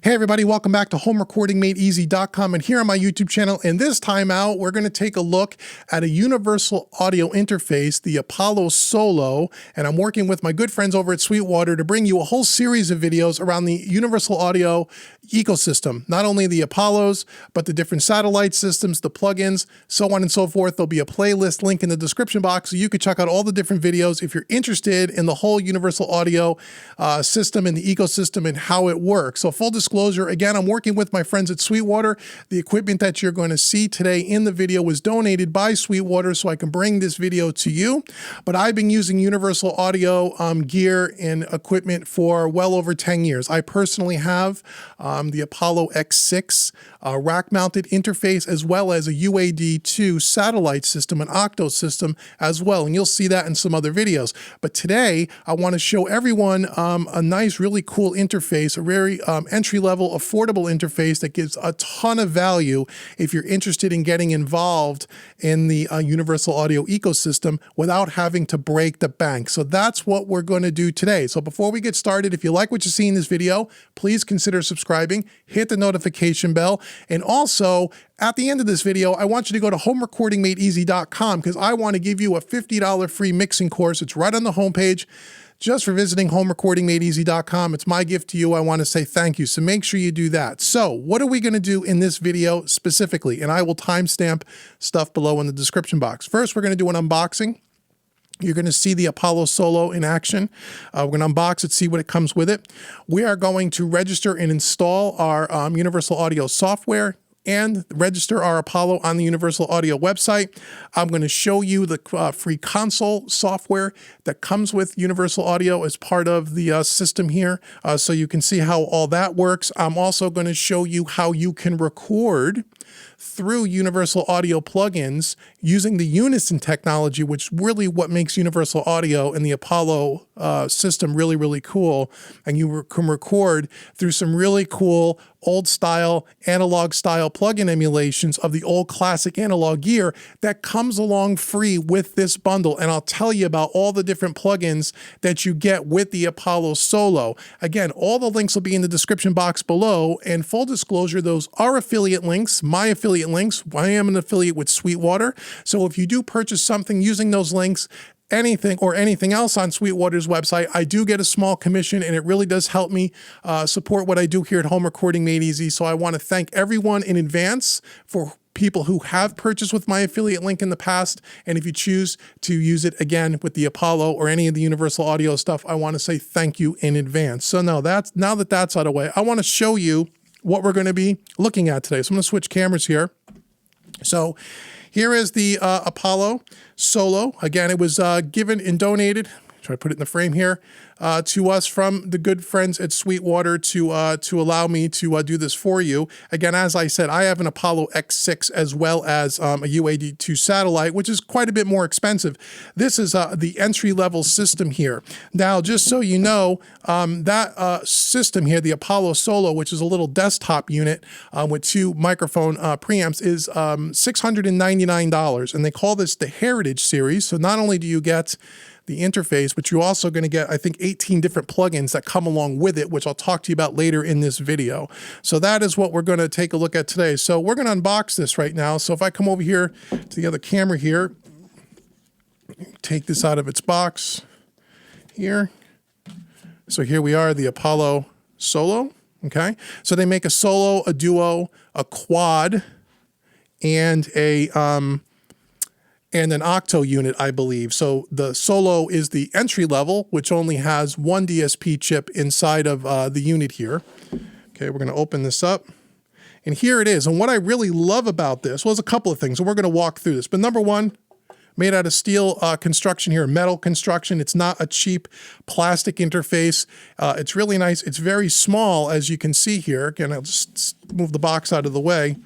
Hey everybody, welcome back to HomeRecordingMadeEasy.com, and here on my YouTube channel. And this time out, we're going to take a look at a universal audio interface, the Apollo Solo. And I'm working with my good friends over at Sweetwater to bring you a whole series of videos around the universal audio ecosystem. Not only the Apollos, but the different satellite systems, the plugins, so on and so forth. There'll be a playlist link in the description box so you can check out all the different videos if you're interested in the whole universal audio system and the ecosystem and how it works. So full disclosure, again, I'm working with my friends at Sweetwater. The equipment that you're going to see today in the video was donated by Sweetwater so I can bring this video to you. But I've been using universal audio gear and equipment for well over 10 years. I personally have the Apollo X6 rack-mounted interface, as well as a UAD2 satellite system, an octo system as well. And you'll see that in some other videos. But today, I want to show everyone a nice, really cool interface, a very entry-level, affordable interface that gives a ton of value if you're interested in getting involved in the universal audio ecosystem without having to break the bank. So that's what we're going to do today. So before we get started, if you like what you see in this video, please consider subscribing, hit the notification bell, and also at the end of this video, I want you to go to HomeRecordingMadeEasy.com because I want to give you a $50 free mixing course. It's right on the homepage. Just for visiting HomeRecordingMadeEasy.com. It's my gift to you. I want to say thank you. So make sure you do that. So what are we going to do in this video specifically? And I will timestamp stuff below in the description box. First, we're going to do an unboxing. You're going to see the Apollo Solo in action. We're going to unbox it, see what it comes with it. We are going to register and install our universal audio software and register our Apollo on the Universal Audio website. I'm going to show you the free console software that comes with Universal Audio as part of the system here, so you can see how all that works. I'm also going to show you how you can record through Universal Audio plugins using the Unison technology, which really what makes Universal Audio and the Apollo system really, really cool. And you can record through some really cool old style, analog style plugin emulations of the old classic analog gear that comes along free with this bundle. And I'll tell you about all the different plugins that you get with the Apollo Solo. Again, all the links will be in the description box below. And full disclosure, those are affiliate links, my affiliate links. I am an affiliate with Sweetwater. So if you do purchase something using those links, anything else on Sweetwater's website, I do get a small commission, and it really does help me support what I do here at Home Recording Made Easy. So I want to thank everyone in advance for people who have purchased with my affiliate link in the past. And if you choose to use it again with the Apollo or any of the Universal Audio stuff, I want to say thank you in advance. So now that that's out of the way, I want to show you what we're going to be looking at today. So I'm going to switch cameras here. So here is the Apollo Solo. Again, it was given and donated. Try to put it in the frame here to us from the good friends at Sweetwater to allow me to do this for you. Again, as I said, I have an Apollo X6 as well as a UAD2 satellite, which is quite a bit more expensive. This is the entry-level system here. Now, just so you know, that system here, the Apollo Solo, which is a little desktop unit with two microphone preamps, is $699, and they call this the Heritage Series. So not only do you get the interface, but you're also going to get, I think, 18 different plugins that come along with it, which I'll talk to you about later in this video. So that is what we're going to take a look at today. So we're going to unbox this right now. So if I come over here to the other camera here, take this out of its box here. So here we are, the Apollo Solo. Okay. So they make a solo, a duo, a quad, and an octo unit, I believe. So the Solo is the entry level, which only has one DSP chip inside of the unit here. Okay, we're going to open this up. And here it is. And what I really love about this, well, there's a couple of things, and we're going to walk through this. But number one, made out of steel construction here, metal construction. It's not a cheap plastic interface. It's really nice. It's very small, as you can see here. Again, I'll just move the box out of the way.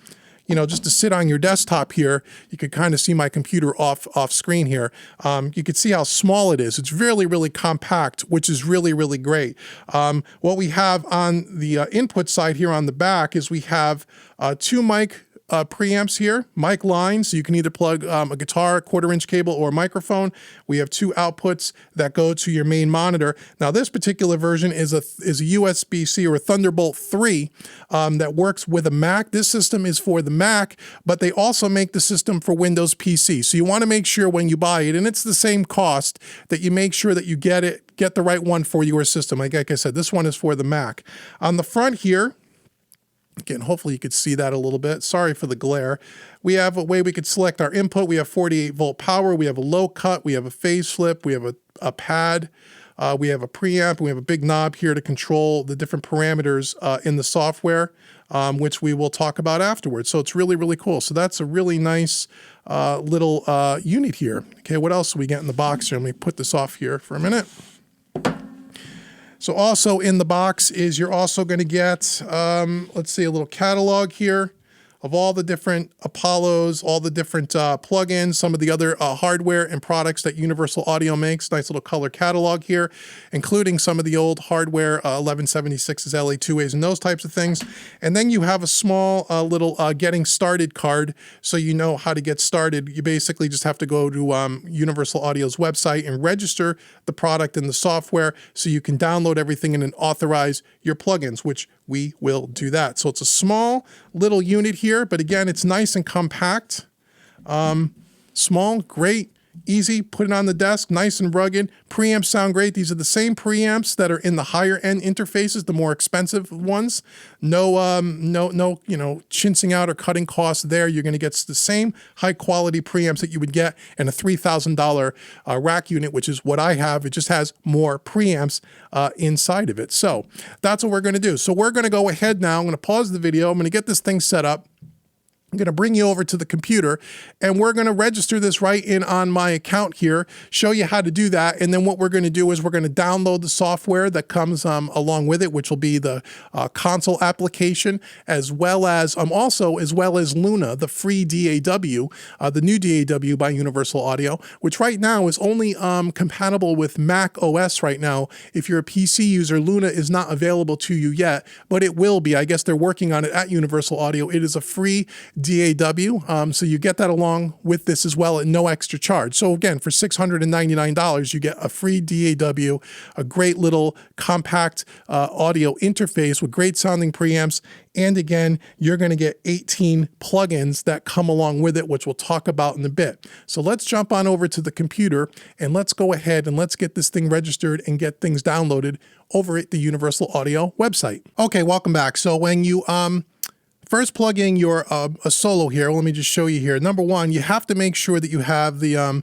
You know, just to sit on your desktop here, you can kind of see my computer off screen here. You can see how small it is. It's really, really compact, which is really, really great. What we have on the input side here on the back is we have two mic preamps here, mic lines, so you can either plug a guitar, quarter-inch cable, or a microphone. We have 2 outputs that go to your main monitor. Now, this particular version is a USB-C or a Thunderbolt 3 that works with a Mac. This system is for the Mac, but they also make the system for Windows PC. So you want to make sure when you buy it, and it's the same cost, that you make sure that you get the right one for your system. Like I said, this one is for the Mac. On the front here, again, hopefully you could see that a little bit. Sorry for the glare. We have a way we could select our input. We have 48 volt power. We have a low cut. We have a phase flip. We have a pad. We have a preamp. We have a big knob here to control the different parameters in the software, which we will talk about afterwards. So it's really, really cool. So that's a really nice little unit here. Okay, what else do we get in the box here? Let me put this off here for a minute. So also in the box is you're also going to get, let's see, a little catalog here of all the different Apollos, all the different plugins, some of the other hardware and products that Universal Audio makes. Nice little color catalog here, including some of the old hardware, 1176s, LA2As, and those types of things. And then you have a small little getting started card, so you know how to get started. You basically just have to go to Universal Audio's website and register the product and the software so you can download everything and then authorize your plugins, which we will do that. So it's a small little unit here, but again, it's nice and compact. Small, great, easy, put it on the desk, nice and rugged. Preamps sound great. These are the same preamps that are in the higher end interfaces, the more expensive ones. No, you know, chinsing out or cutting costs there. You're going to get the same high quality preamps that you would get in a $3,000 rack unit, which is what I have. It just has more preamps inside of it. So that's what we're going to do. So we're going to go ahead now. I'm going to pause the video. I'm going to get this thing set up. I'm going to bring you over to the computer, and we're going to register this right in on my account here, show you how to do that. And then what we're going to do is we're going to download the software that comes along with it, which will be the console application, as well as Luna, the free DAW, the new DAW by Universal Audio, which right now is only compatible with Mac OS right now. If you're a PC user, Luna is not available to you yet, but it will be. I guess they're working on it at Universal Audio. It is a free DAW, so you get that along with this as well at no extra charge. So again, for $699, you get a free DAW, a great little compact audio interface with great sounding preamps, and again, you're going to get 18 plugins that come along with it, which we'll talk about in a bit. So let's jump on over to the computer and let's go ahead and let's get this thing registered and get things downloaded over at the Universal Audio website. Okay, welcome back. So when you first plug in your a Solo here, let me just show you here. Number one, you have to make sure that you have the a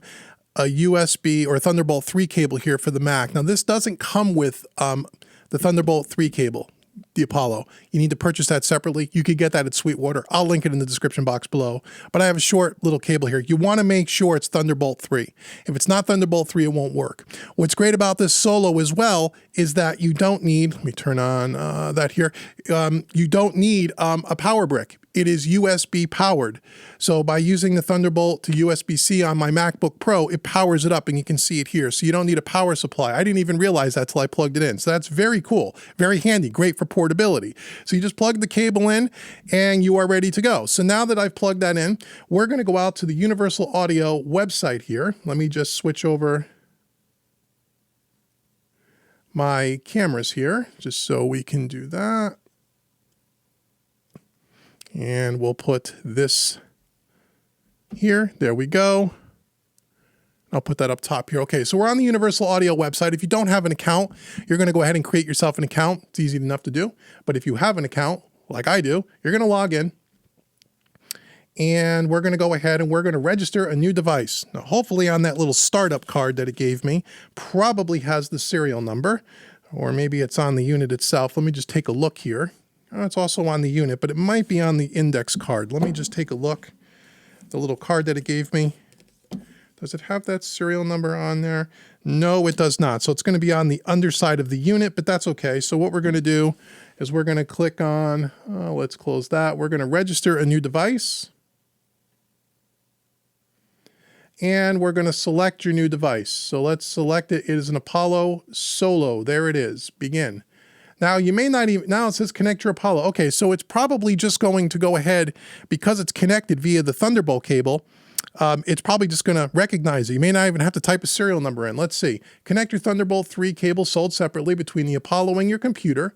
USB or Thunderbolt 3 cable here for the Mac. Now this doesn't come with the Thunderbolt 3 cable, the Apollo. You need to purchase that separately. You could get that at Sweetwater. I'll link it in the description box below. But I have a short little cable here. You want to make sure it's Thunderbolt 3. If it's not Thunderbolt 3, it won't work. What's great about this Solo as well is that you don't need, let me turn on that here, you don't need a power brick. It is USB powered. So by using the Thunderbolt to USB-C on my MacBook Pro, it powers it up, and you can see it here. So you don't need a power supply. I didn't even realize that till I plugged it in. So that's very cool, very handy, great for portability. So you just plug the cable in and you are ready to go. So now that I've plugged that in, we're going to go out to the Universal Audio website here. Let me just switch over my cameras here just so we can do that. And we'll put this here. There we go. I'll put that up top here. Okay, so we're on the Universal Audio website. If you don't have an account, you're going to go ahead and create yourself an account. It's easy enough to do. But if you have an account, like I do, you're going to log in. And we're going to go ahead and we're going to register a new device. Now, hopefully on that little startup card that it gave me, probably has the serial number. Or maybe it's on the unit itself. Let me just take a look here. It's also on the unit, but it might be on the index card. Let me just take a look. The little card that it gave me. Does it have that serial number on there? No, it does not. So it's going to be on the underside of the unit, but that's okay. So what we're going to do is we're going to click on, let's close that. We're going to register a new device. And we're going to select your new device. So let's select it. It is an Apollo Solo. There it is. Begin. Now you may not even, now it says connect your Apollo. Okay, so it's probably just going to go ahead, because it's connected via the Thunderbolt cable, it's probably just going to recognize it. You may not even have to type a serial number in. Let's see. Connect your Thunderbolt 3 cable sold separately between the Apollo and your computer.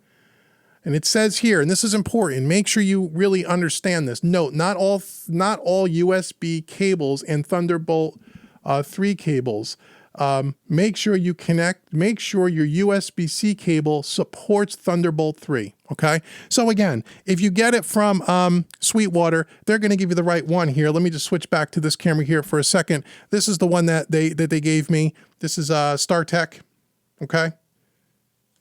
And it says here, and this is important, make sure you really understand this. Note, not all USB cables and Thunderbolt 3 cables. Make sure you connect, make sure your USB-C cable supports Thunderbolt 3, okay? So again, if you get it from Sweetwater, they're gonna give you the right one here. Let me just switch back to this camera here for a second. This is the one that they gave me. This is StarTech, okay?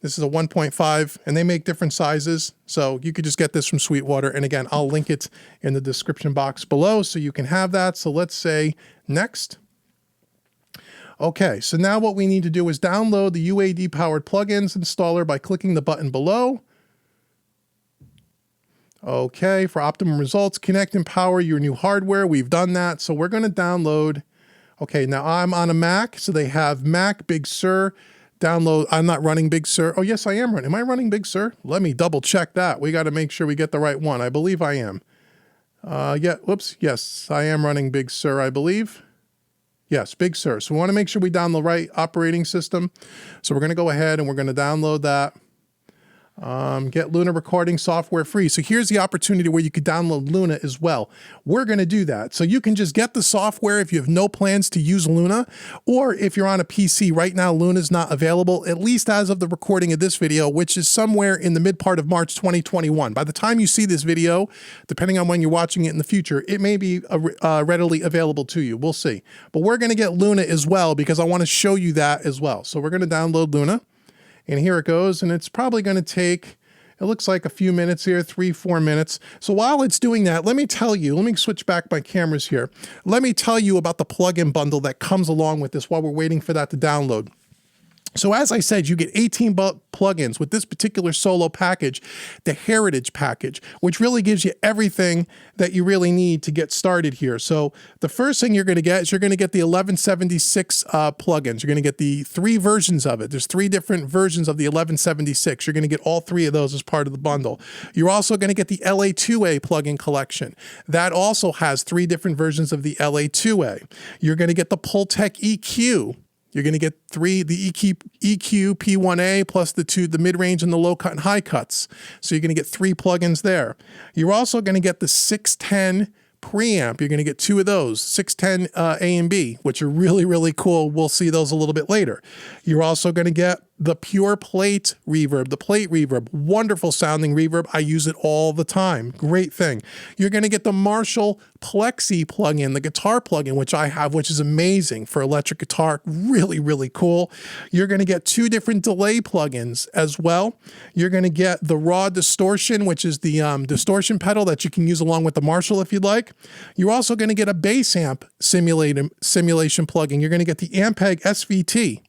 This is a 1.5, and they make different sizes, so you could just get this from Sweetwater. And again, I'll link it in the description box below so you can have that. So let's say next. Okay, so now what we need to do is download the UAD powered plugins installer by clicking the button below. Okay, for optimum results, connect and power your new hardware. We've done that, so we're gonna download. Okay, now I'm on a Mac, so they have Mac, Big Sur, download. I'm not running Big Sur. Oh yes, I am running. Am I running Big Sur? Let me double check that. We gotta make sure we get the right one. I believe I am. Yeah, whoops, yes, I am running Big Sur, I believe. Yes, Big Sur. So we want to make sure we download the right operating system. So we're going to go ahead and we're going to download that. Get Luna recording software free. So here's the opportunity where you could download Luna as well. We're going to do that. So you can just get the software if you have no plans to use Luna, or if you're on a PC. Right now, Luna is not available, at least as of the recording of this video, which is somewhere in the mid part of March 2021. By the time you see this video, depending on when you're watching it in the future, it may be readily available to you. We'll see. But we're going to get Luna as well, because I want to show you that as well. So we're going to download Luna. And here it goes, and it's probably going to take, it looks like a few minutes here, 3-4 minutes. So while it's doing that, let me tell you, let me switch back my cameras here. Let me tell you about the plugin bundle that comes along with this while we're waiting for that to download. So as I said, you get 18 plugins with this particular solo package, the Heritage package, which really gives you everything that you really need to get started here. So the first thing you're going to get is you're going to get the 1176 plugins. You're going to get the 3 versions of it. There's 3 different versions of the 1176. You're going to get all 3 of those as part of the bundle. You're also going to get the LA2A plugin collection. That also has 3 different versions of the LA2A. You're going to get the Pultec EQ. You're going to get the EQ P1A plus the mid-range and the low cut and high cuts. So you're going to get 3 plugins there. You're also going to get the 610 preamp. You're going to get 2 of those, 610 A and B, which are really, really cool. We'll see those a little bit later. You're also going to get the Pure Plate reverb, the plate reverb, wonderful sounding reverb. I use it all the time. Great thing. You're going to get the Marshall Plexi plugin, the guitar plugin, which I have, which is amazing for electric guitar. Really, really cool. You're going to get 2 different delay plugins as well. You're going to get the Raw Distortion, which is the distortion pedal that you can use along with the Marshall if you'd like. You're also going to get a bass amp simulation plugin. You're going to get the Ampeg SVT.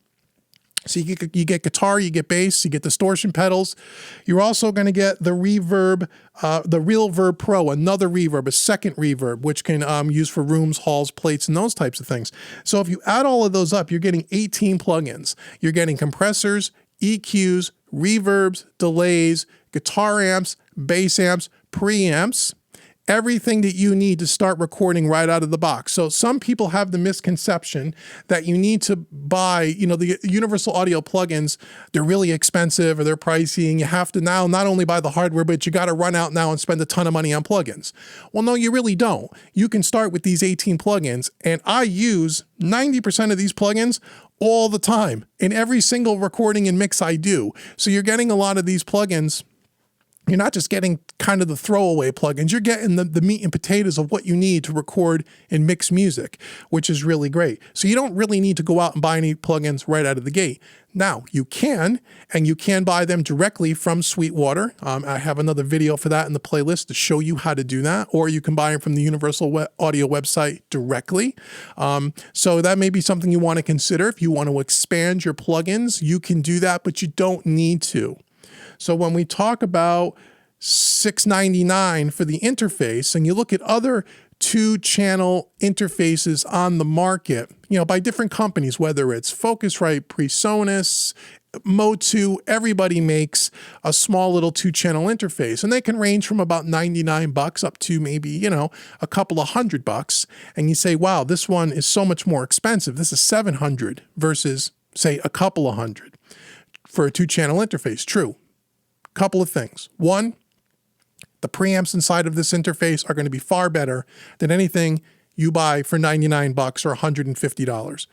So you get guitar, you get bass, you get distortion pedals. You're also going to get the reverb, the RealVerb Pro, another reverb, a second reverb, which can use for rooms, halls, plates, and those types of things. So if you add all of those up, you're getting 18 plugins. You're getting compressors, EQs, reverbs, delays, guitar amps, bass amps, preamps, everything that you need to start recording right out of the box. So some people have the misconception that you need to buy, the Universal Audio plugins, they're really expensive or they're pricey, and you have to now not only buy the hardware, but you got to run out now and spend a ton of money on plugins. Well, no, you really don't. You can start with these 18 plugins, and I use 90% of these plugins all the time in every single recording and mix I do. So you're getting a lot of these plugins. You're not just getting kind of the throwaway plugins, you're getting the meat and potatoes of what you need to record and mix music, which is really great. So you don't really need to go out and buy any plugins right out of the gate. Now, you can, and you can buy them directly from Sweetwater. I have another video for that in the playlist to show you how to do that, or you can buy them from the Universal Audio website directly. So that may be something you want to consider. If you want to expand your plugins, you can do that, but you don't need to. So when we talk about $699 for the interface, and you look at other 2-channel interfaces on the market, by different companies, whether it's Focusrite, PreSonus, Motu, everybody makes a small little 2-channel interface, and they can range from about 99 bucks up to maybe, you know, a couple of $100. And you say, wow, this one is so much more expensive. This is 700 versus, say, a couple of hundred for a 2-channel interface. True. Couple of things. One, the preamps inside of this interface are going to be far better than anything you buy for 99 bucks or $150.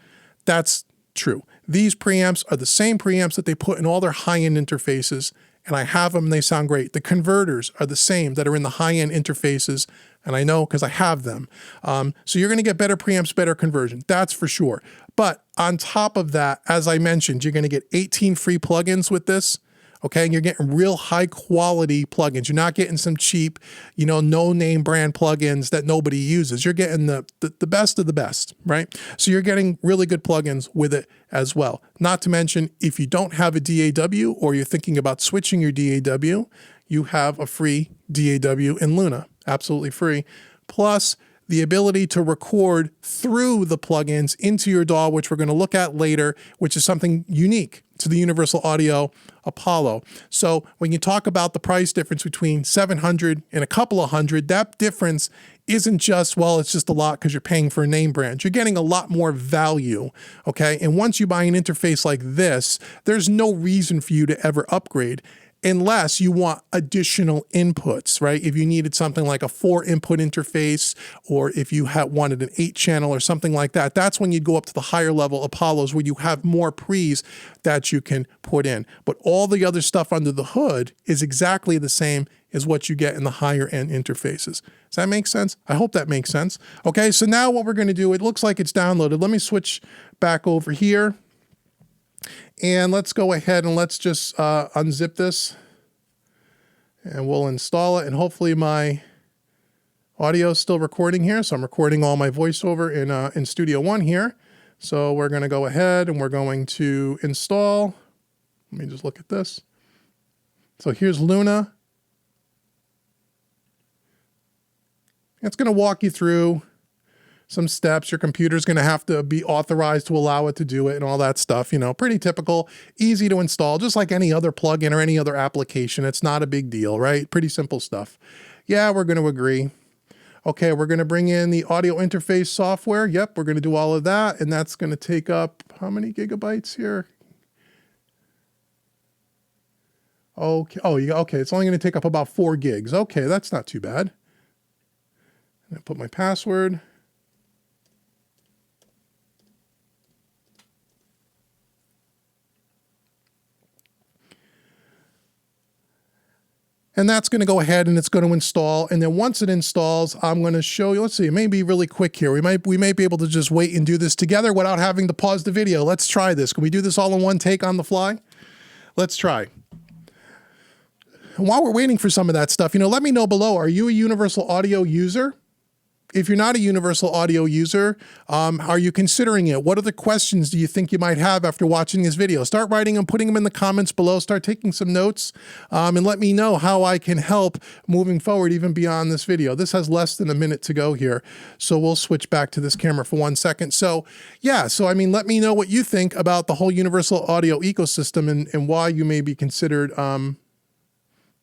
That's true. These preamps are the same preamps that they put in all their high-end interfaces, and I have them and they sound great. The converters are the same that are in the high-end interfaces, and I know because I have them. So you're going to get better preamps, better conversion. That's for sure. But on top of that, as I mentioned, you're going to get 18 free plugins with this. Okay, and you're getting real high quality plugins. You're not getting some cheap, you know, no name brand plugins that nobody uses. You're getting the best of the best, right? So you're getting really good plugins with it as well. Not to mention, if you don't have a DAW or you're thinking about switching your DAW, you have a free DAW in Luna, absolutely free. Plus the ability to record through the plugins into your DAW, which we're going to look at later, which is something unique to the Universal Audio Apollo. So when you talk about the price difference between 700 and a couple of hundred, that difference isn't just, well, it's just a lot because you're paying for a name brand. You're getting a lot more value, okay? And once you buy an interface like this, there's no reason for you to ever upgrade unless you want additional inputs, right? If you needed something like a 4-input interface, or if you wanted an 8-channel or something like that, that's when you'd go up to the higher level Apollos where you have more pre's that you can put in. But all the other stuff under the hood is exactly the same as what you get in the higher end interfaces. Does that make sense? I hope that makes sense. Okay, so now what we're going to do, it looks like it's downloaded. Let me switch back over here. And let's go ahead and let's just unzip this and we'll install it. And hopefully my audio is still recording here. So I'm recording all my voiceover in Studio One here. So we're going to go ahead and we're going to install. Let me just look at this. So here's Luna. It's going to walk you through some steps. Your computer's going to have to be authorized to allow it to do it and all that stuff. You know, pretty typical, easy to install, just like any other plugin or any other application. It's not a big deal, right? Pretty simple stuff. Yeah, we're going to agree. Okay, we're going to bring in the audio interface software. Yep, we're going to do all of that. And that's going to take up how many gigabytes here? Okay. Oh, yeah. Okay. It's only going to take up about 4 gigs. Okay, that's not too bad. I put my password. And that's going to go ahead and it's going to install. And then once it installs, I'm going to show you, let's see, it may be really quick here. We may be able to just wait and do this together without having to pause the video. Let's try this. Can we do this all in one take on the fly? Let's try. And while we're waiting for some of that stuff, you know, let me know below, are you a Universal Audio user? If you're not a Universal Audio user, are you considering it? What other questions do you think you might have after watching this video? Start writing them, putting them in the comments below. Start taking some notes and let me know how I can help moving forward even beyond this video. This has less than a minute to go here, so we'll switch back to this camera for 1 second. So yeah, so I mean, let me know what you think about the whole Universal Audio ecosystem and why you may be considered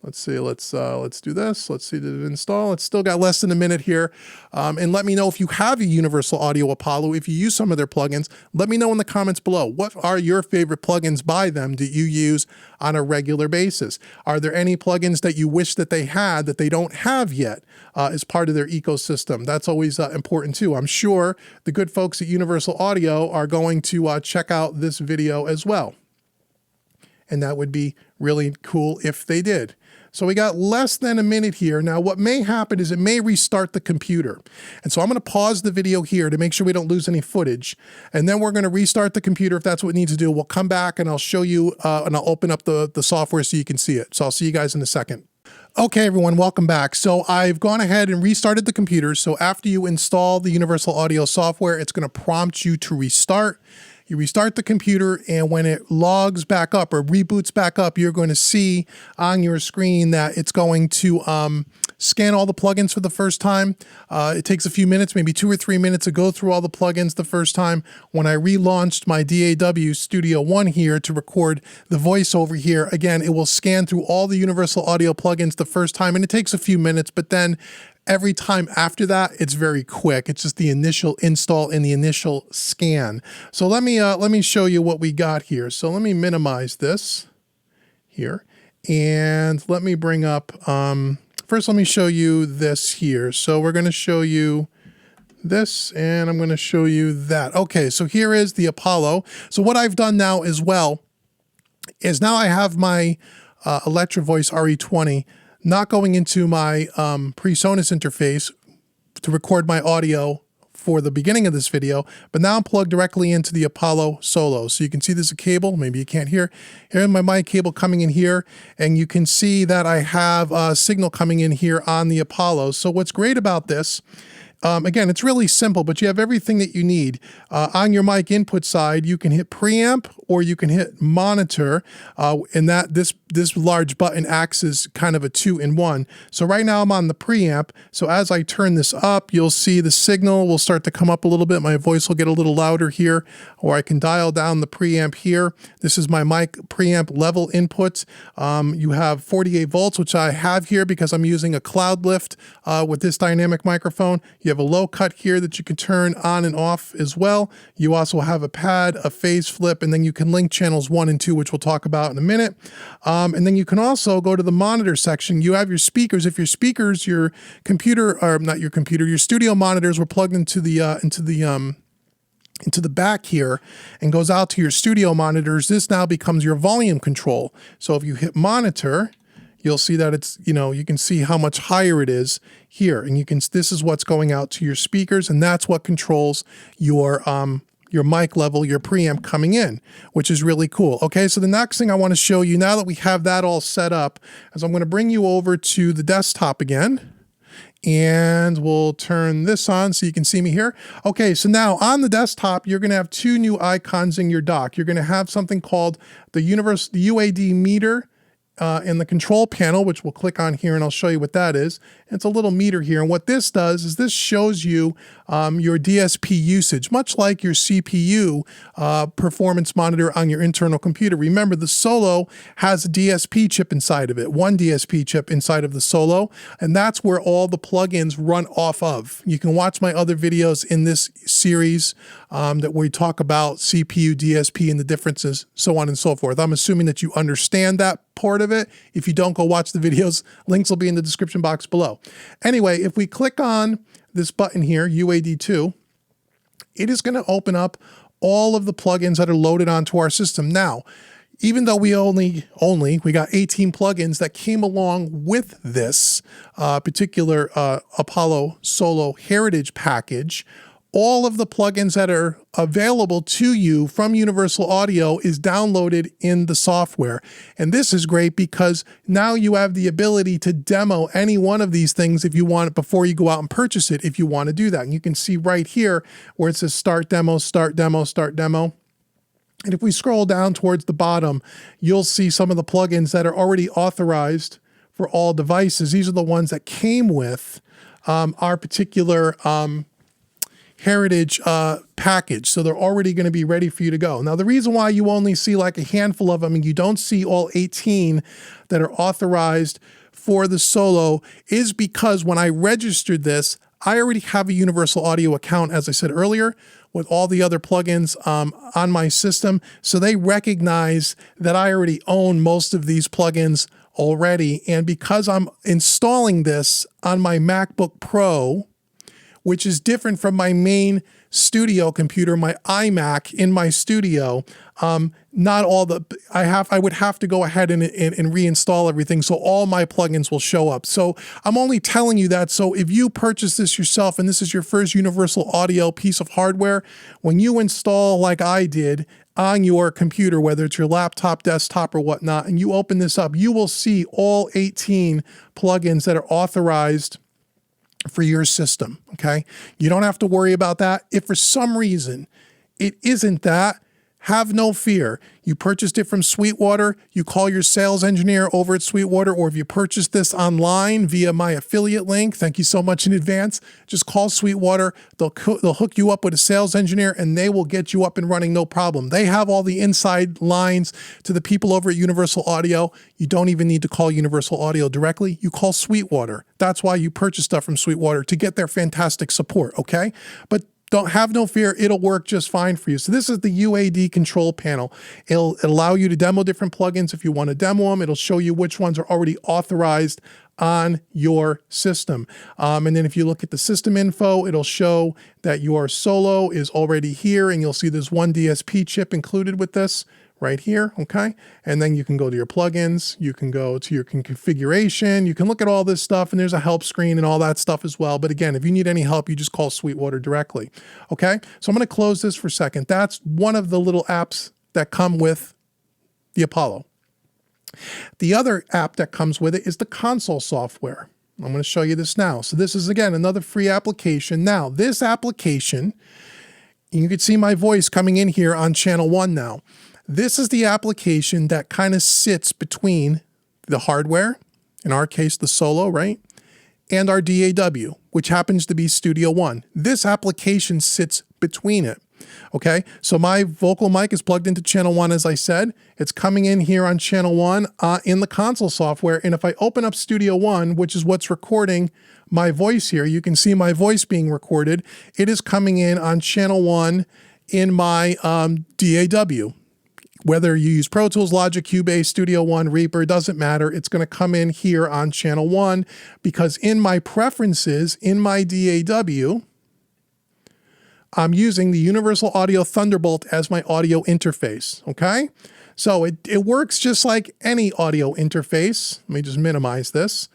let's see, let's do this. Let's see, did it install? It's still got less than a minute here. And let me know if you have a Universal Audio Apollo, if you use some of their plugins, let me know in the comments below. What are your favorite plugins by them that you use on a regular basis? Are there any plugins that you wish that they had that they don't have yet as part of their ecosystem? That's always important too. I'm sure the good folks at Universal Audio are going to check out this video as well. And that would be really cool if they did. So we got less than a minute here. Now what may happen is it may restart the computer. And so I'm going to pause the video here to make sure we don't lose any footage. And then we're going to restart the computer if that's what we need to do. We'll come back and I'll show you and I'll open up the software so you can see it. So I'll see you guys in a second. Okay, everyone, welcome back. So I've gone ahead and restarted the computer. So after you install the Universal Audio software, it's going to prompt you to restart. You restart the computer, and when it logs back up or reboots back up, you're going to see on your screen that it's going to scan all the plugins for the first time. It takes a few minutes, maybe 2 or 3 minutes to go through all the plugins the first time. When I relaunched my DAW Studio One here to record the voiceover here, again, it will scan through all the Universal Audio plugins the first time, and it takes a few minutes, but then every time after that, it's very quick. It's just the initial install and the initial scan. So let me show you what we got here. So let me minimize this here, and let me bring up, first let me show you this here. So we're going to show you this, and I'm going to show you that. Okay, so here is the Apollo. So what I've done now as well is now I have my Electro Voice RE20 not going into my PreSonus interface to record my audio for the beginning of this video, but now I'm plugged directly into the Apollo Solo. So you can see there's a cable, maybe you can't hear. Here's my mic cable coming in here, and you can see that I have a signal coming in here on the Apollo. So what's great about this, again, it's really simple, but you have everything that you need. On your mic input side, you can hit preamp or you can hit monitor, and that this large button acts as kind of a 2-in-1. So right now I'm on the preamp. So as I turn this up, you'll see the signal will start to come up a little bit. My voice will get a little louder here, or I can dial down the preamp here. This is my mic preamp level input. You have 48 volts, which I have here because I'm using a cloud lift with this dynamic microphone. You have a low cut here that you can turn on and off as well. You also have a pad, a phase flip, and then you can link channels 1 and 2, which we'll talk about in a minute. And then you can also go to the monitor section. You have your speakers. If your speakers, your computer, or not your computer, your studio monitors were plugged into the back here and goes out to your studio monitors, this now becomes your volume control. So if you hit monitor, you'll see that it's, you can see how much higher it is here. And this is what's going out to your speakers, and that's what controls your mic level, your preamp coming in, which is really cool. Okay, so the next thing I want to show you, now that we have that all set up, is I'm going to bring you over to the desktop again. And we'll turn this on so you can see me here. Okay, so now on the desktop, you're going to have 2 new icons in your dock. You're going to have something called the UAD meter in the control panel, which we'll click on here and I'll show you what that is. It's a little meter here, and what this does is this shows you your DSP usage, much like your CPU performance monitor on your internal computer. Remember, the Solo has a DSP chip inside of it, one DSP chip inside of the Solo, and that's where all the plugins run off of. You can watch my other videos in this series that we talk about CPU, DSP, and the differences, so on and so forth. I'm assuming that you understand that part of it. If you don't, go watch the videos. Links will be in the description box below. Anyway, if we click on this button here, UAD2, it is going to open up all of the plugins that are loaded onto our system. Now, even though we got 18 plugins that came along with this particular Apollo Solo Heritage package, all of the plugins that are available to you from Universal Audio is downloaded in the software. And this is great because now you have the ability to demo any one of these things if you want it before you go out and purchase it, if you want to do that. And you can see right here where it says start demo, start demo, start demo. And if we scroll down towards the bottom, you'll see some of the plugins that are already authorized for all devices. These are the ones that came with our particular Heritage package. So they're already going to be ready for you to go. Now, the reason why you only see like a handful of them and you don't see all 18 that are authorized for the Solo is because when I registered this, I already have a Universal Audio account, as I said earlier, with all the other plugins on my system. So they recognize that I already own most of these plugins already. And because I'm installing this on my MacBook Pro, which is different from my main studio computer, my iMac in my studio, not all the, I would have to go ahead and reinstall everything so all my plugins will show up. So I'm only telling you that so if you purchase this yourself and this is your first Universal Audio piece of hardware, when you install like I did on your computer, whether it's your laptop, desktop, or whatnot, and you open this up, you will see all 18 plugins that are authorized for your system, okay? You don't have to worry about that. If for some reason it isn't that, have no fear. You purchased it from Sweetwater, you call your sales engineer over at Sweetwater, or if you purchased this online via my affiliate link, thank you so much in advance, just call Sweetwater. They'll hook you up with a sales engineer and they will get you up and running no problem. They have all the inside lines to the people over at Universal Audio. You don't even need to call Universal Audio directly. You call Sweetwater. That's why you purchase stuff from Sweetwater, to get their fantastic support, okay? But don't have no fear, it'll work just fine for you. So this is the UAD control panel. It'll allow you to demo different plugins if you want to demo them. It'll show you which ones are already authorized on your system. And then if you look at the system info, it'll show that your Solo is already here, and you'll see there's one DSP chip included with this right here, okay? And then you can go to your plugins, you can go to your configuration, you can look at all this stuff, and there's a help screen and all that stuff as well. But again, if you need any help, you just call Sweetwater directly, okay? So I'm gonna close this for a second. That's one of the little apps that come with the Apollo. The other app that comes with it is the console software. I'm gonna show you this now. So this is, again, another free application. Now, this application, you can see my voice coming in here on channel 1 now. This is the application that kind of sits between the hardware, in our case, the Solo, right? And our DAW, which happens to be Studio One. This application sits between it, okay? So my vocal mic is plugged into channel 1, as I said. It's coming in here on channel 1 in the console software. And if I open up Studio One, which is what's recording my voice here, you can see my voice being recorded. It is coming in on channel 1 in my DAW. Whether you use Pro Tools, Logic, Cubase, Studio One, Reaper, doesn't matter. It's going to come in here on channel 1, because in my preferences, in my DAW, I'm using the Universal Audio Thunderbolt as my audio interface, okay? So it works just like any audio interface. Let me just minimize this,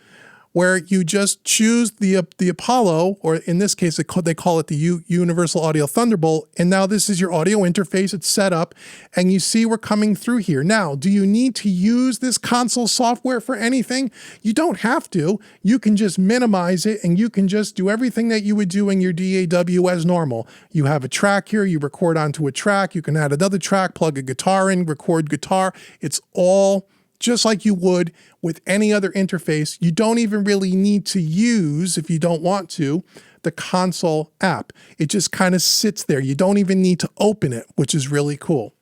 where you just choose the Apollo, or in this case, they call it the Universal Audio Thunderbolt. And now this is your audio interface. It's set up, and you see we're coming through here. Now, do you need to use this console software for anything? You don't have to. You can just minimize it, and you can just do everything that you would do in your DAW as normal. You have a track here. You record onto a track. You can add another track, plug a guitar in, record guitar. It's all just like you would with any other interface. You don't even really need to use, if you don't want to, the console app. It just kind of sits there. You don't even need to open it, which is really cool.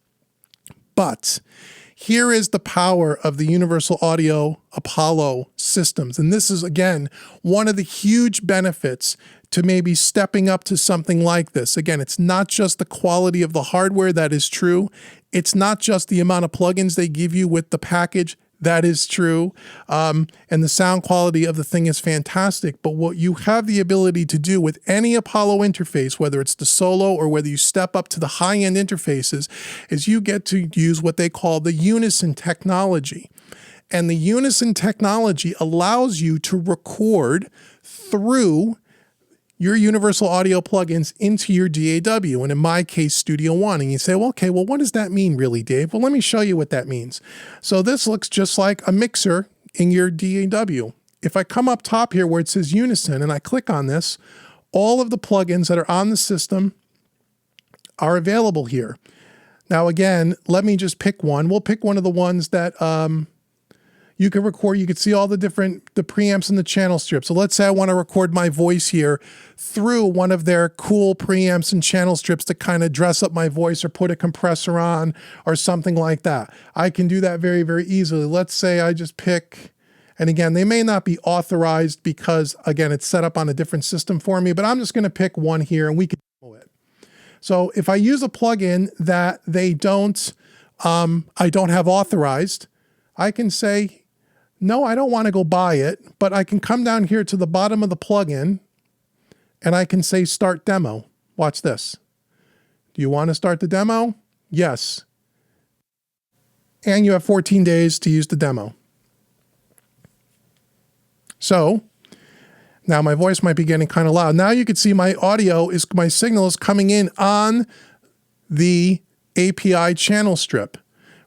But here is the power of the Universal Audio Apollo systems. And this is, again, one of the huge benefits to maybe stepping up to something like this. Again, it's not just the quality of the hardware, that is true. It's not just the amount of plugins they give you with the package, that is true. And the sound quality of the thing is fantastic. But what you have the ability to do with any Apollo interface, whether it's the Solo or whether you step up to the high-end interfaces, is you get to use what they call the Unison technology. And the Unison technology allows you to record through your Universal Audio plugins into your DAW, and in my case, Studio One. And you say, well, okay, well, what does that mean really, Dave? Well, let me show you what that means. So this looks just like a mixer in your DAW. If I come up top here where it says Unison and I click on this, all of the plugins that are on the system are available here. Now, again, let me just pick one. We'll pick one of the ones that you can record. You can see all the preamps and the channel strips. So let's say I want to record my voice here through one of their cool preamps and channel strips to kind of dress up my voice or put a compressor on or something like that. I can do that very, very easily. Let's say I just pick, and again, they may not be authorized because, again, it's set up on a different system for me, but I'm just going to pick one here and we can demo it. So if I use a plugin that I don't have authorized, I can say, no, I don't want to go buy it, but I can come down here to the bottom of the plugin and I can say start demo. Watch this. Do you want to start the demo? Yes. And you have 14 days to use the demo. So now my voice might be getting kind of loud. Now you can see my signal is coming in on the API channel strip.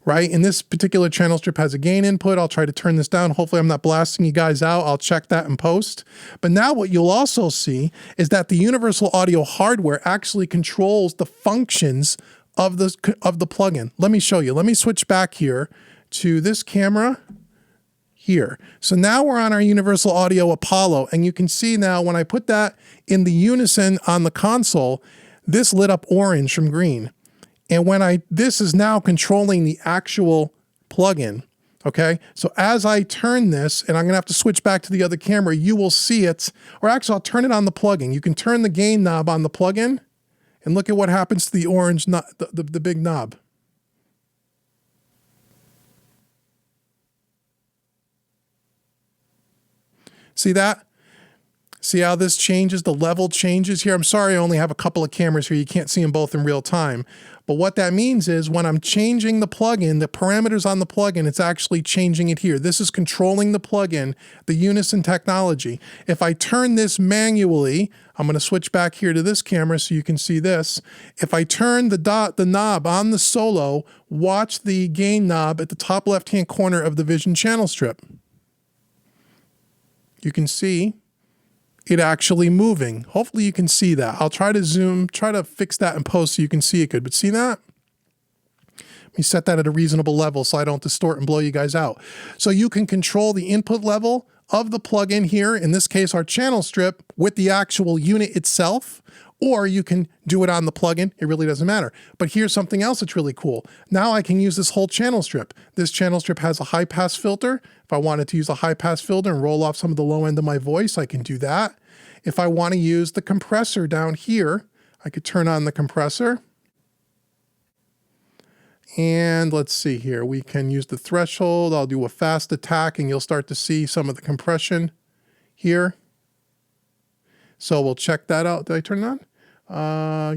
Right? And this particular channel strip has a gain input. I'll try to turn this down. Hopefully I'm not blasting you guys out. I'll check that in post. But now what you'll also see is that the Universal Audio hardware actually controls the functions of the plugin. Let me show you. Let me switch back here to this camera here. So now we're on our Universal Audio Apollo, and you can see now when I put that in the unison on the console, this lit up orange from green. And when this is now controlling the actual plugin. Okay, so as I turn this, and I'm gonna have to switch back to the other camera, you will see it, or actually I'll turn it on the plugin. You can turn the gain knob on the plugin, and look at what happens to the orange, the big knob. See that? See how this changes? The level changes here. I'm sorry I only have a couple of cameras here. You can't see them both in real time. But what that means is when I'm changing the plugin, the parameters on the plugin, it's actually changing it here. This is controlling the plugin, the Unison technology. If I turn this manually, I'm going to switch back here to this camera so you can see this. If I turn the knob on the Solo, watch the gain knob at the top left-hand corner of the Vision channel strip. You can see it actually moving. Hopefully you can see that. I'll try to zoom, try to fix that in post so you can see it good. But see that? Let me set that at a reasonable level so I don't distort and blow you guys out. So you can control the input level of the plugin here, in this case our channel strip, with the actual unit itself, or you can do it on the plugin. It really doesn't matter. But here's something else that's really cool. Now I can use this whole channel strip. This channel strip has a high pass filter. If I wanted to use a high pass filter and roll off some of the low end of my voice, I can do that. If I want to use the compressor down here, I could turn on the compressor. And let's see here, we can use the threshold. I'll do a fast attack and you'll start to see some of the compression here. So we'll check that out. Did I turn it on?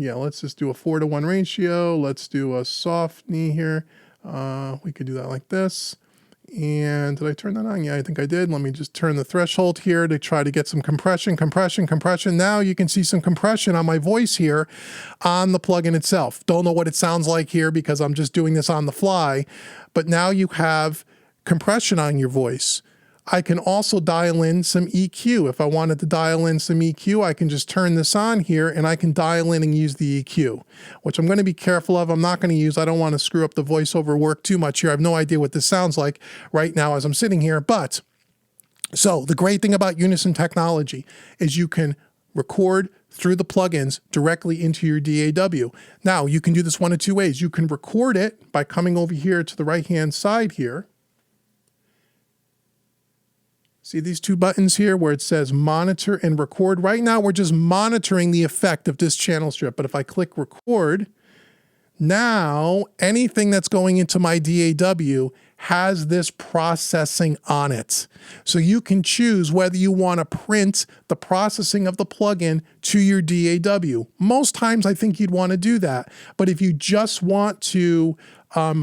Yeah, let's just do a 4:1 ratio. Let's do a soft knee here. We could do that like this. And did I turn that on? Yeah, I think I did. Let me just turn the threshold here to try to get some compression. Now you can see some compression on my voice here on the plugin itself. Don't know what it sounds like here because I'm just doing this on the fly, but now you have compression on your voice. I can also dial in some EQ. If I wanted to dial in some EQ, I can just turn this on here and I can dial in and use the EQ, which I'm going to be careful of. I'm not going to use. I don't want to screw up the voiceover work too much here. I have no idea what this sounds like right now as I'm sitting here. But so the great thing about Unison technology is you can record through the plugins directly into your DAW. Now you can do this one of two ways. You can record it by coming over here to the right-hand side here. See these two buttons here where it says monitor and record? Right now we're just monitoring the effect of this channel strip, but if I click record, now anything that's going into my DAW has this processing on it. So you can choose whether you want to print the processing of the plugin to your DAW. Most times I think you'd want to do that, but if you just want to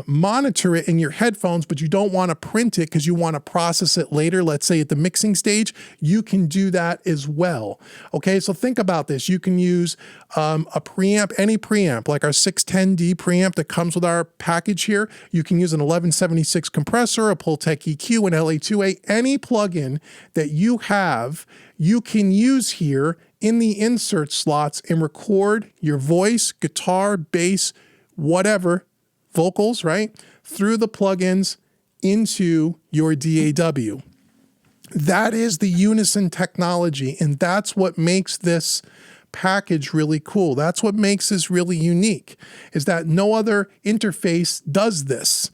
monitor it in your headphones, but you don't want to print it because you want to process it later, let's say at the mixing stage, you can do that as well. Okay, so think about this. You can use a preamp, any preamp, like our 610D preamp that comes with our package here. You can use an 1176 compressor, a Pultec EQ, an LA2A, any plugin that you have, you can use here in the insert slots and record your voice, guitar, bass, whatever, vocals, right, through the plugins into your DAW. That is the Unison technology, and that's what makes this package really cool. That's what makes this really unique, is that no other interface does this,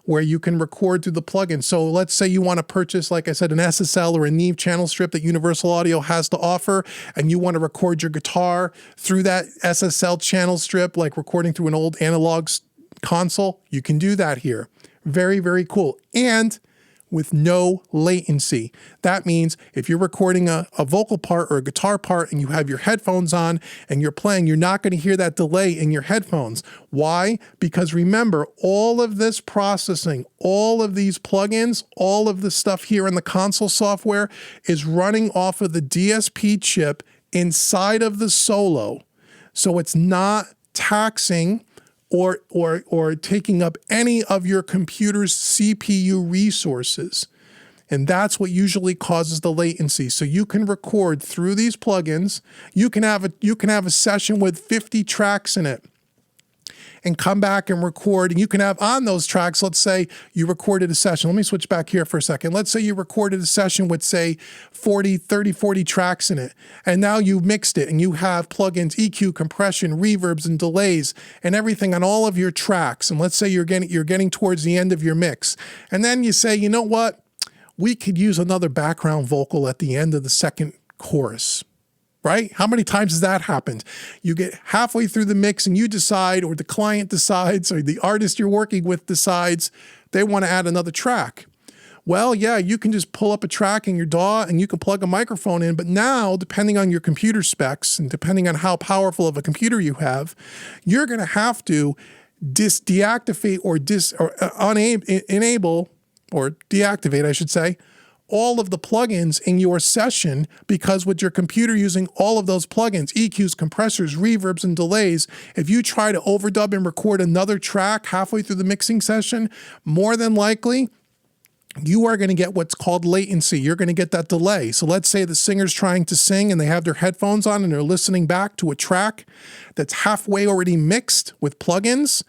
where you can record through the plugin. So let's say you want to purchase, like I said, an SSL or a Neve channel strip that Universal Audio has to offer, and you want to record your guitar through that SSL channel strip, like recording through an old analog console, you can do that here. Very, very cool. And with no latency. That means if you're recording a vocal part or a guitar part and you have your headphones on and you're playing, you're not going to hear that delay in your headphones. Why? Because remember, all of this processing, all of these plugins, all of the stuff here in the console software is running off of the DSP chip inside of the Solo. So it's not taxing or taking up any of your computer's CPU resources. And that's what usually causes the latency. So you can record through these plugins. You can have a session with 50 tracks in it. and come back and record. And you can have on those tracks, let's say you recorded a session. Let me switch back here for a second. Let's say you recorded a session with, say, 40 tracks in it. And now you mixed it and you have plugins, EQ, compression, reverbs, and delays, and everything on all of your tracks. And let's say you're getting towards the end of your mix. And then you say, you know what? We could use another background vocal at the end of the second chorus. Right? How many times has that happened? You get halfway through the mix and you decide, or the client decides, or the artist you're working with decides they want to add another track. Well, yeah, you can just pull up a track in your DAW and you can plug a microphone in. But now, depending on your computer specs and depending on how powerful of a computer you have, you're going to have to deactivate or enable, or deactivate, I should say, all of the plugins in your session, because with your computer using all of those plugins, EQs, compressors, reverbs, and delays, if you try to overdub and record another track halfway through the mixing session, more than likely, you are going to get what's called latency. You're going to get that delay. So let's say the singer's trying to sing and they have their headphones on and they're listening back to a track that's halfway already mixed with plugins.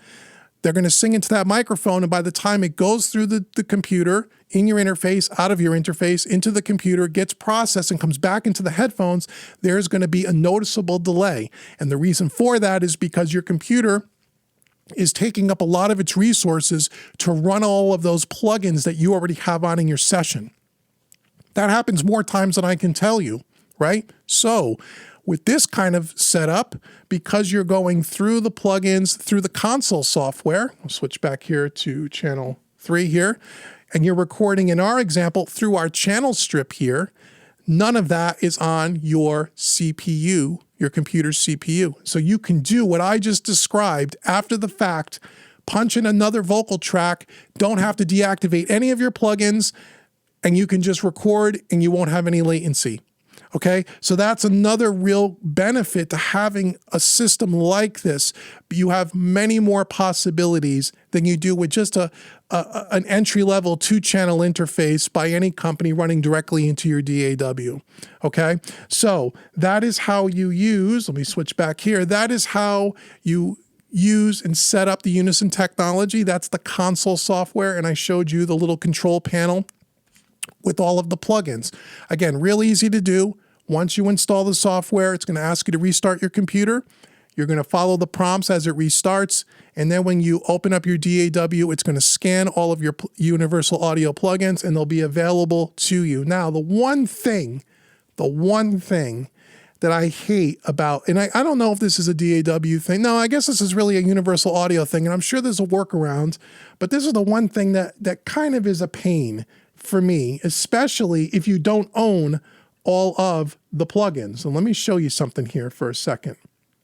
They're going to sing into that microphone, and by the time it goes through the computer, in your interface, out of your interface, into the computer, gets processed and comes back into the headphones, there's going to be a noticeable delay. And the reason for that is because your computer is taking up a lot of its resources to run all of those plugins that you already have on in your session. That happens more times than I can tell you, right? So with this kind of setup, because you're going through the plugins, through the console software, I'll switch back here to channel 3 here, and you're recording in our example through our channel strip here, none of that is on your CPU, your computer's CPU. So you can do what I just described after the fact, punch in another vocal track, don't have to deactivate any of your plugins, and you can just record and you won't have any latency. Okay, so that's another real benefit to having a system like this. You have many more possibilities than you do with just an entry-level 2-channel interface by any company running directly into your DAW. Okay, so that is how you use, let me switch back here, that is how you use and set up the Unison technology. That's the console software, and I showed you the little control panel with all of the plugins. Again, real easy to do. Once you install the software, it's going to ask you to restart your computer. You're going to follow the prompts as it restarts. And then when you open up your DAW, it's going to scan all of your Universal Audio plugins and they'll be available to you. Now, the one thing that I hate about, and I don't know if this is a DAW thing. No, I guess this is really a Universal Audio thing, and I'm sure there's a workaround. But this is the one thing that kind of is a pain for me, especially if you don't own all of the plugins. And let me show you something here for a second.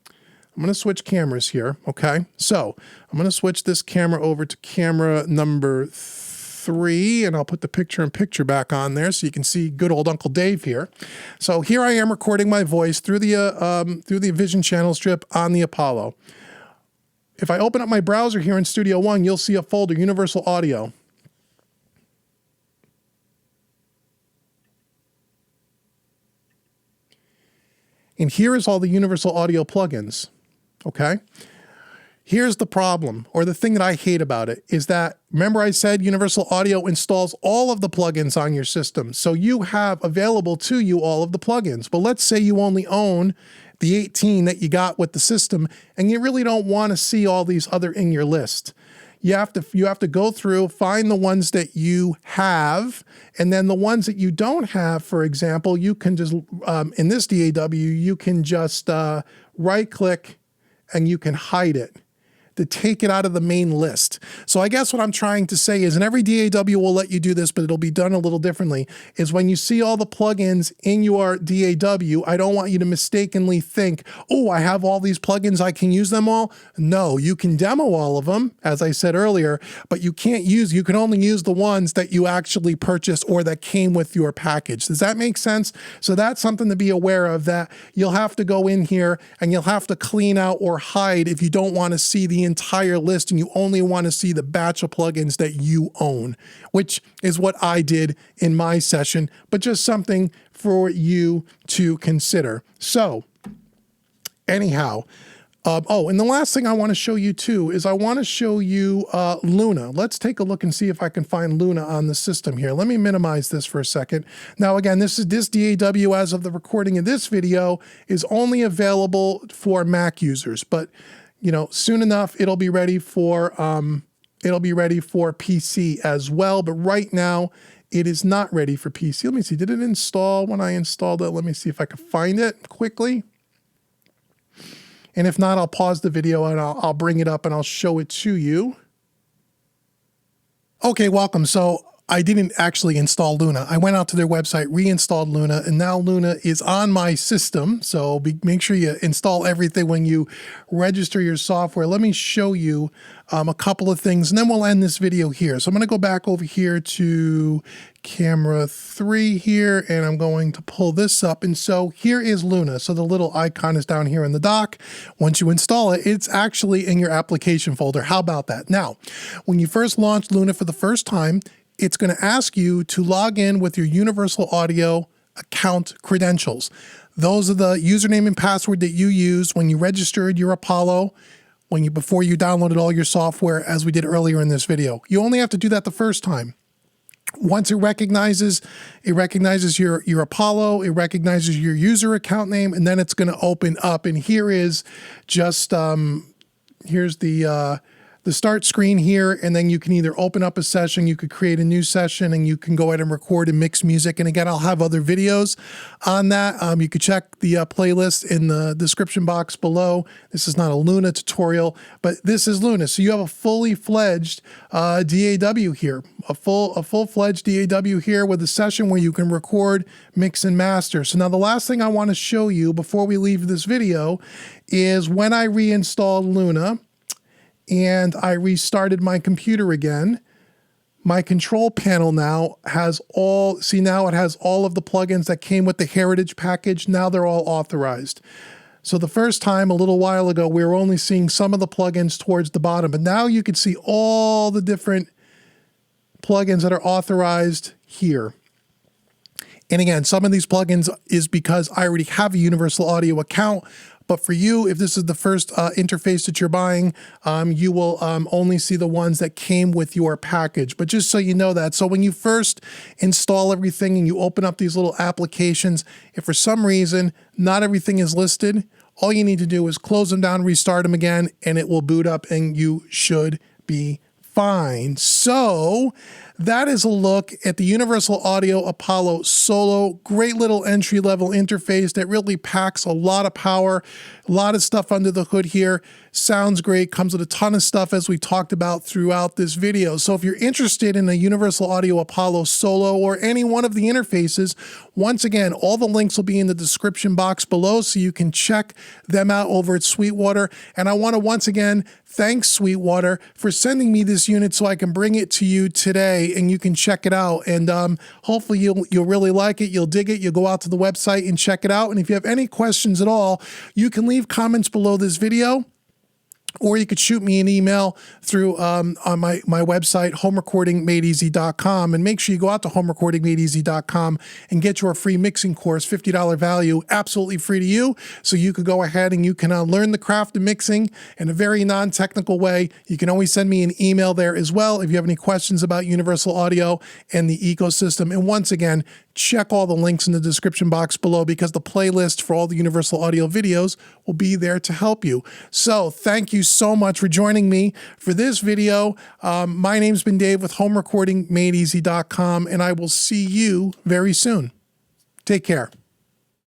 I'm going to switch cameras here, okay? So I'm going to switch this camera over to camera number 3, and I'll put the picture-in-picture back on there so you can see good old Uncle Dave here. So here I am recording my voice through the Vision channel strip on the Apollo. If I open up my browser here in Studio One, you'll see a folder, Universal Audio. And here is all the Universal Audio plugins, okay? Here's the problem, or the thing that I hate about it, is that, remember I said Universal Audio installs all of the plugins on your system. So you have available to you all of the plugins. But let's say you only own the 18 that you got with the system, and you really don't want to see all these other in your list. You have to go through, find the ones that you have, and then the ones that you don't have, for example, you can just, in this DAW, you can just right-click and you can hide it to take it out of the main list. So I guess what I'm trying to say is, and every DAW will let you do this, but it'll be done a little differently, is when you see all the plugins in your DAW, I don't want you to mistakenly think, oh, I have all these plugins, I can use them all. No, you can demo all of them, as I said earlier, but you can only use the ones that you actually purchased or that came with your package. Does that make sense? So that's something to be aware of, that you'll have to go in here and you'll have to clean out or hide if you don't want to see the entire list and you only want to see the batch of plugins that you own, which is what I did in my session, but just something for you to consider. So anyhow, Oh, and the last thing I want to show you too is I want to show you Luna. Let's take a look and see if I can find Luna on the system here. Let me minimize this for a second. Now again, this DAW as of the recording of this video is only available for Mac users, but you know, soon enough it'll be ready for PC as well. But right now it is not ready for PC. Let me see. Did it install when I installed it? Let me see if I can find it quickly. And if not, I'll pause the video and I'll bring it up and I'll show it to you. Okay, welcome. So I didn't actually install Luna. I went out to their website, reinstalled Luna, and now Luna is on my system. So make sure you install everything when you register your software. Let me show you a couple of things, and then we'll end this video here. So I'm going to go back over here to camera 3 here, and I'm going to pull this up. And so here is Luna. So the little icon is down here in the dock. Once you install it, it's actually in your application folder. How about that? Now, when you first launch Luna for the first time, it's going to ask you to log in with your Universal Audio account credentials. Those are the username and password that you used when you registered your Apollo, before you downloaded all your software, as we did earlier in this video. You only have to do that the first time. Once it recognizes your Apollo, it recognizes your user account name, and then it's going to open up. And here is just here's the start screen here, and then you can either open up a session, you could create a new session, and you can go ahead and record and mix music. And again, I'll have other videos on that. You could check the playlist in the description box below. This is not a Luna tutorial, but this is Luna. So you have a fully fledged DAW here, a full-fledged DAW here with a session where you can record, mix, and master. So now the last thing I want to show you before we leave this video is when I reinstalled Luna, and I restarted my computer again, my control panel now has now it has all of the plugins that came with the Heritage package. Now they're all authorized. So the first time, a little while ago, we were only seeing some of the plugins towards the bottom, but now you can see all the different plugins that are authorized here. And again, some of these plugins is because I already have a Universal Audio account. But for you, if this is the first interface that you're buying, you will only see the ones that came with your package. But just so you know that, so when you first install everything and you open up these little applications, if for some reason not everything is listed, all you need to do is close them down, restart them again, and it will boot up and you should be fine. So that is a look at the Universal Audio Apollo Solo. Great little entry-level interface that really packs a lot of power, a lot of stuff under the hood here. Sounds great, comes with a ton of stuff as we talked about throughout this video. So if you're interested in a Universal Audio Apollo Solo or any one of the interfaces, once again, all the links will be in the description box below so you can check them out over at Sweetwater. And I want to once again thank Sweetwater for sending me this unit so I can bring it to you today and you can check it out. And hopefully you'll really like it. You'll dig it. You'll go out to the website and check it out. And if you have any questions at all, you can leave comments below this video, or you could shoot me an email through on my website, homerecordingmadeeasy.com. And make sure you go out to homerecordingmadeeasy.com and get your free mixing course, $50 value, absolutely free to you. So you could go ahead and you can learn the craft of mixing in a very non-technical way. You can always send me an email there as well if you have any questions about Universal Audio and the ecosystem. And once again, check all the links in the description box below because the playlist for all the Universal Audio videos will be there to help you. So thank you so much for joining me for this video. My name's been Dave with homerecordingmadeeasy.com, and I will see you very soon. Take care.